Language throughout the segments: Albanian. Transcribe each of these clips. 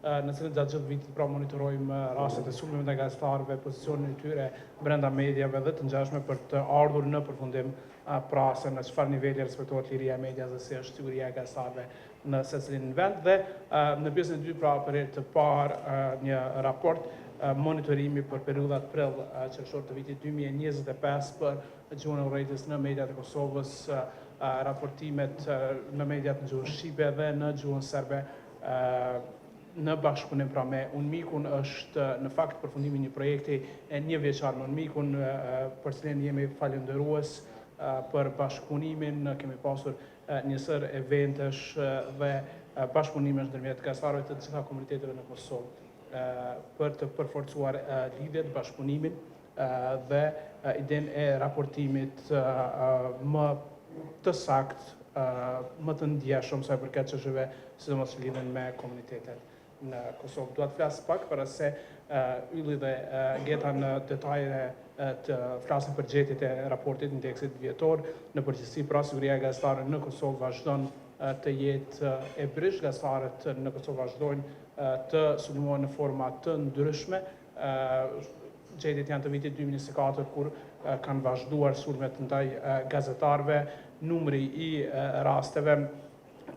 në cilën gjatë gjithë vitit pra monitorojmë rastet e sulmeve ndaj gazetarëve, pozicionin e tyre brenda mediave dhe të ngjashme për të ardhur në përfundim pra se në çfarë niveli respektohet liria e medias dhe si është siguria e gazetarëve në secilin vend dhe në pjesën e dytë pra për herë të parë një raport monitorimi për periudhat prill-qershor të vitit 2025 për gjuhën e urrejtjes në mediat e Kosovës, raportimet në mediat në gjuhën shqipe dhe në gjuhën serbe në bashkëpunim pra me UNMIK-un është në fakt përfundimi një projekti e një vjeçar me UNMIK-un për cilin jemi falënderues për bashkëpunimin, kemi pasur njësër eventesh dhe bashkëpunimesh ndërmjet gazetarëve të gjitha komuniteteve në Kosovë për të përforcuar lidhjet, bashkëpunimin dhe idenë e raportimit më të saktë, më të ndjeshëm sa i përket çështjeve sidomos që lidhen me komunitetet në Kosovë. Dua të flas pak para se Ylli dhe Geta në detaje të flasin për gjetjet e raportit indeksit vjetor. Në përgjithësi, pra siguria e gazetarëve në Kosovë vazhdon të jetë e brisht, gazetarët në Kosovë vazhdojnë të sulmohen në forma të ndryshme. Gjetjet janë të vitit 2024 kur kanë vazhduar sulmet ndaj gazetarëve. Numri i rasteve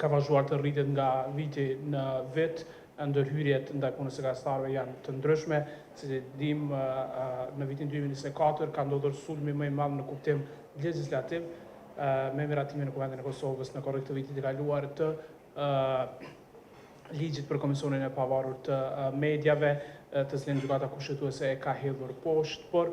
ka vazhduar të rritet nga viti në vit. Ndërhyrjet ndaj punës së gazetarëve janë të ndryshme, si dim në vitin 2024 ka ndodhur sulmi më i madh në kuptim legjislativ me miratimin në Kuvendin e Kosovës në korrekt të vitit të kaluar të ligjit për Komisionin e Pavarur të Mediave, të cilin gjykata kushtetuese e ka hedhur poshtë, por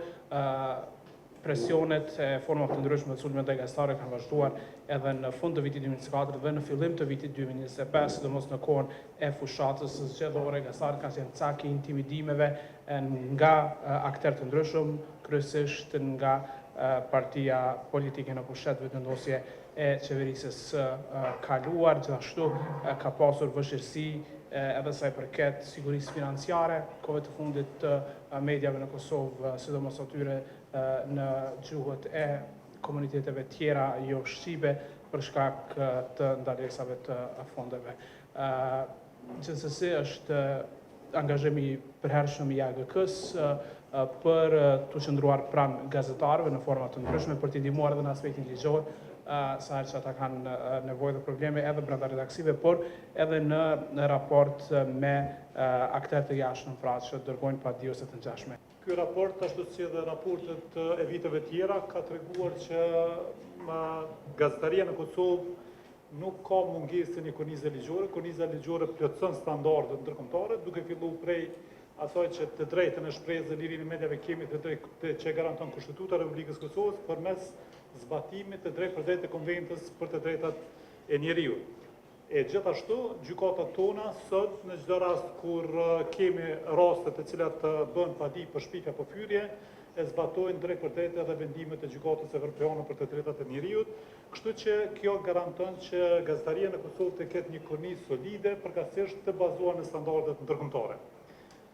presionet e formave të ndryshme të sulmeve ndaj gazetarëve kanë vazhduar edhe në fund të vitit 2024 dhe në fillim të vitit 2025, sidomos në kohën e fushatës së zgjedhore, gazetarët kanë qenë caki intimidimeve nga aktorë të ndryshëm, kryesisht nga partia politike në pushtet vendosje e qeverisë së kaluar. Gjithashtu ka pasur vështirësi edhe sa i përket sigurisë financiare, kohëve të fundit të mediave në Kosovë, sidomos atyre në gjuhët e komuniteteve tjera jo shqipe për shkak të ndalesave të fondeve. Gjithsesi është angazhimi i përhershëm i AGK-s për të qëndruar pranë gazetarëve në forma të ndryshme për t'i ndihmuar edhe në aspektin ligjor, sa herë që ata kanë nevojë dhe probleme edhe brenda redaksive, por edhe në raport me aktorë të jashtëm pra që dërgojnë padijose të ngjashme. Ky raport, ashtu si edhe raportet e viteve tjera, ka treguar që gazetaria në Kosovë nuk ka mungesë një kornizë ligjore. Korniza ligjore plotson standardet ndërkombëtare, duke filluar prej asaj që të drejtën e shprehjes dhe lirinë e mediave kemi të drejtë që garanton Kushtetuta e Republikës Kosovës përmes zbatimit të drejtë për drejtë të Konventës për të drejtat e njeriut. E gjithashtu, gjykatat tona sot në çdo rast kur kemi raste të cilat bën padi për shpifje apo fyrje, e zbatojnë drejt për drejt edhe vendimet e gjykatës evropiane për të drejtat e njeriut, kështu që kjo garanton që gazetaria në Kosovë të ketë një kornizë solide, përkatësisht të bazuar në standardet ndërkombëtare.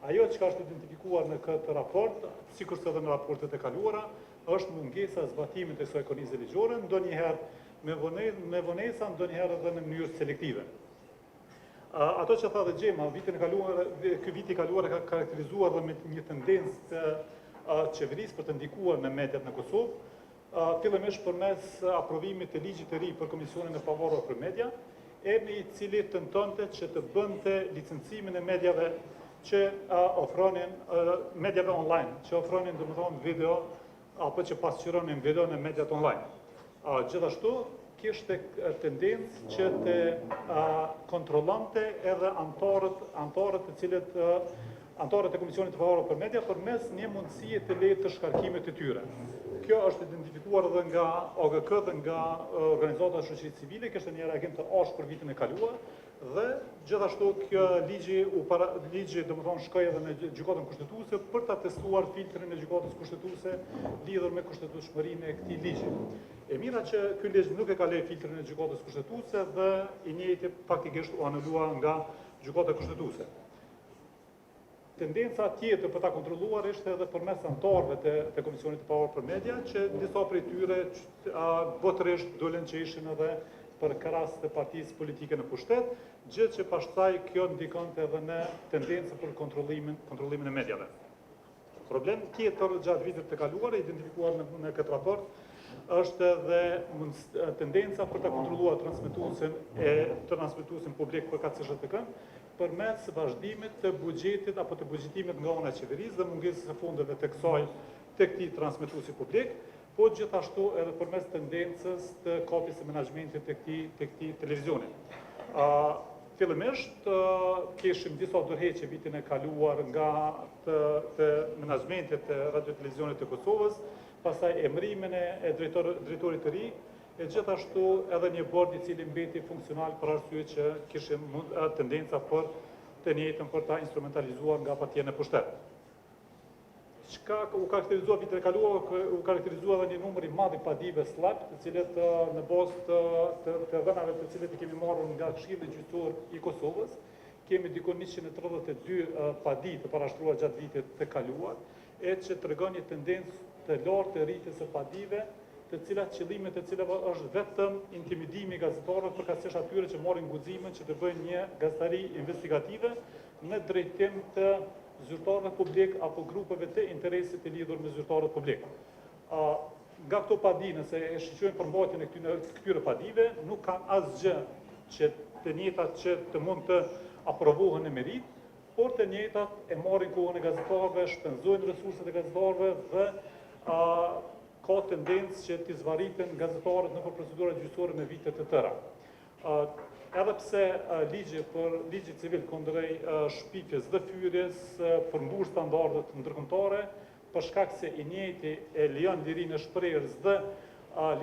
Ajo që është identifikuar në këtë raport, sikurse edhe në raportet e kaluara, është mungesa e zbatimit të kësaj kornize ligjore, ndonjëherë me vonesa, ndonjëherë edhe në mënyrë selektive. Ato që tha dhe Gjema, ky vit i kaluar ka karakterizuar dhe me një tendencë të qeverisë për të ndikuar në mediat në Kosovë, fillimisht përmes aprovimit të ligjit të ri për Komisionin e Pavarur për Media, i cili tentonte që të bënte licencimin e mediave që ofronin mediave online, që ofronin domethënë video apo që pasqyronin video në mediat online. Gjithashtu kishte tendencë që të kontrollonte edhe anëtarët të cilët anëtarët e Komisionit të Pavarur për Media përmes një mundësie të lehtë të shkarkimit të tyre. Kjo është identifikuar edhe nga AGK dhe nga organizata e shoqërisë civile, kishte një reagim të ashpër për vitin e kaluar dhe gjithashtu kjo ligji domethënë shkoi edhe në gjykatën kushtetuese për ta testuar filtrin e gjykatës kushtetuese lidhur me kushtetueshmërinë e këtij ligji. E mira që ky ligj nuk e ka lënë filtrin e gjykatës kushtetuese dhe i njëjti faktikisht u anulua nga gjykata kushtetuese. Tendenca tjetër për ta kontrolluar ishte edhe përmes anëtarëve të Komisionit të Pavarur për Media, që disa prej tyre botërisht dolen që ishin edhe për rast të partisë politike në pushtet, gjë që pastaj kjo ndikonte edhe në tendencën për kontrollimin e mediave. Problem tjetër gjatë vitet të kaluara, identifikuar në këtë raport, është edhe tendenca për të kontrolluar transmetuesin publik për KCSHTK përmes vazhdimit të buxhetit apo të buxhetimit nga ana e qeverisë dhe mungesës së fondeve të këtij transmetuesi publik, po gjithashtu edhe përmes tendencës të kapjes së menaxhmentit të këtij televizioni. Fillimisht kishim disa dorëheqje vitin e kaluar nga të menaxhmentit të Radio Televizionit të Kosovës, pastaj emërimin e drejtorit të ri, e gjithashtu edhe një bord i cili mbeti funksional për arsye që kishim tendenca për të njëjtën për ta instrumentalizuar nga partija në pushtet. Çka u karakterizua vitin e kaluar, u karakterizua edhe një numër i madh i padive slap, të cilët në bazë të vënave të cilët i kemi marrur nga Këshilli Gjyqësor i Kosovës, kemi dikon 132 padi të parashtruar gjatë vitit të kaluar, e që tregon një tendencë të lartë të rritjes së padive, të cilat qëllimet e cilave është vetëm intimidimi i gazetarëve përkatësisht atyre që marrin guximin që të bëjnë një gazetari investigative në drejtim të zyrtarëve publik apo grupeve të interesit të lidhur me zyrtarët publik. Nga këto padi, nëse e shiqojmë përmbajtjen e këtyre padive, nuk kanë asgjë që të njëjtat që të mund të aprovohen në merit, por të njëjtat e marrin kohën e gazetarëve, shpenzojnë resurset e gazetarëve dhe ka tendencë që t'i zvariten gazetarët në procedura gjyqësore me vite të tëra. Edhe pse ligji civil kundrej shpifjes dhe fyrjes përmbush standardet ndërkombëtare, për shkak se i njëjti e lejon lirinë e shprehjes dhe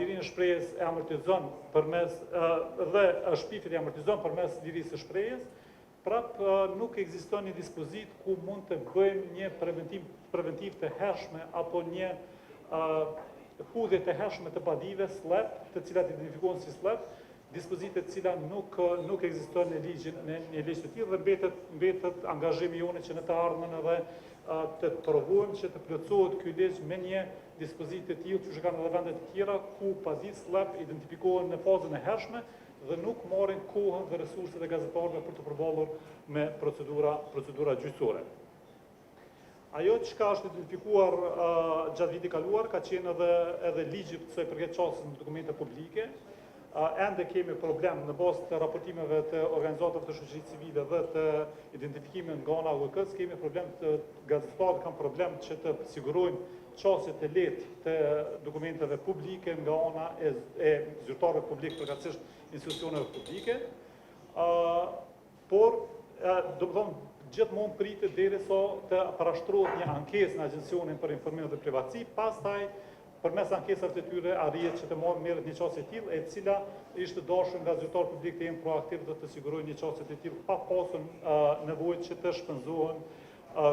lirinë e shprehjes e amortizon dhe shpifjet e amortizon përmes lirisë së shprehjes, nuk ekziston një dispozit ku mund të bëjmë një preventiv të hershme apo një hudhje të hershme të padive slap, të cilat identifikohen si slap, dispozite të cilat nuk ekziston në një ligj të tillë dhe mbetet angazhimi jonë që në të ardhmen edhe të provojmë që të plotësohet ky ligj me një dispozit të tillë, që kanë edhe vende të tjera ku padi slap identifikohen në fazën e hershme dhe nuk marrin kohën dhe resurset e gazetarëve për të përballur me procedura gjyqësore. Ajo që është identifikuar gjatë vitit kaluar ka qenë edhe ligji që përket çastës në dokumente publike. Ende kemi problem në bazë të raportimeve të organizatave të shoqërisë civile dhe të identifikimit nga ana UK-s, kemi problem të gazetarët kanë problem që të sigurojnë çastje të lehtë të dokumenteve publike nga ana e zyrtarëve publik përkatësisht institucioneve publike. Por domethënë gjithmonë pritet derisa të parashtrohet një ankesë në Agjencionin për Informim dhe Privatësi, pastaj përmes ankesave të tyre arrihet që të merret një çastje e tillë, e cila ishte dashur nga zyrtarët publik të jenë proaktiv dhe të sigurojnë një çastje të tillë pa pasur nevojë që të shpenzohen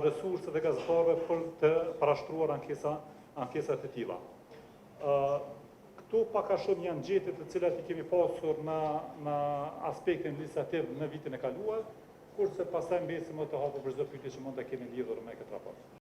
resurset e gazetarëve për të parashtruar ankesa të tilla. Këtu pak a shumë janë gjetjet të cilat i kemi pasur në aspektin legislativ në vitin e kaluar, kurse pastaj mbesim më të hapur për çdo pyetje që mund ta keni lidhur me këtë raport.